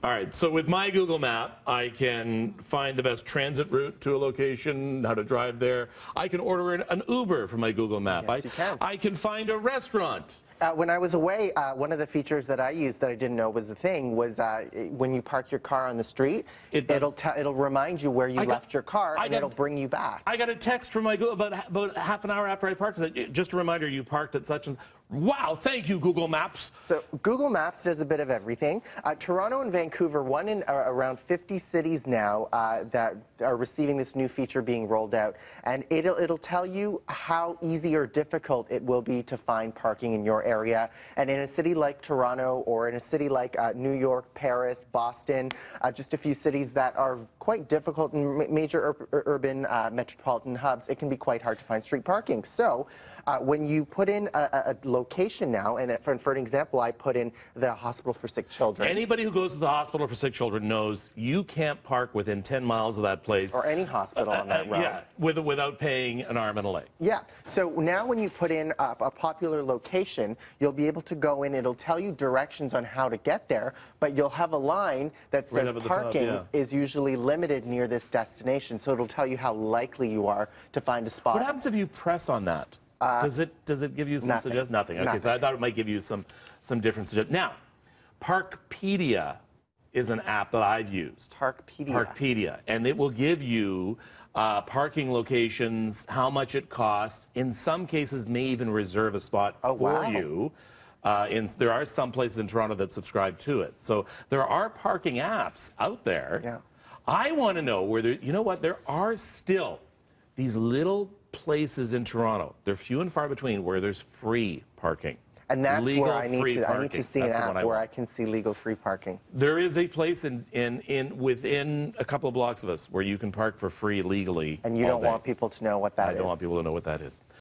All right, so with my Google map, I can find the best transit route to a location, how to drive there. I can order an Uber from my Google map. Yes, you can. I can find a restaurant. When I was away, one of the features that I used that I didn't know was a thing was when you park your car on the street, it'll remind you where you left your car, and it'll bring you back. I got a text from my Google about half an hour after I parked. Just a reminder, you parked at such and. Wow, thank you, Google Maps. So Google Maps does a bit of everything. Toronto and Vancouver, one in around 50 cities now that are receiving this new feature being rolled out, and it'll tell you how easy or difficult it will be to find parking in your area. And in a city like Toronto, or in a city like New York, Paris, Boston, just a few cities that are quite difficult in major urban metropolitan hubs, it can be quite hard to find street parking. So when you put in a location now, and for an example, I put in the hospital for sick children. Anybody who goes to the hospital for sick children knows you can't park within 10 miles of that place. Or any hospital on that road. Yeah, without paying an arm and a leg. Yeah, so now when you put in a popular location, you'll be able to go in, it'll tell you directions on how to get there, but you'll have a line that says parking is usually limited near this destination, so it'll tell you how likely you are to find a spot. What happens if you press on that? Does it give you some suggestions? Nothing. Okay, Nothing. so I thought it might give you some different suggestions. Now, Parkpedia is an app that I've used. Parkpedia, and it will give you parking locations, how much it costs. In some cases, may even reserve a spot for you. There are some places in Toronto that subscribe to it. So there are parking apps out there. Yeah. I want to know where you know what, there are still these little places in Toronto, they're few and far between, where there's free parking. And that's where I need to see an app app where I can see legal free parking. There is a place within a couple of blocks of us where you can park for free legally. And you don't want people to know what that is. I don't want people to know what that is.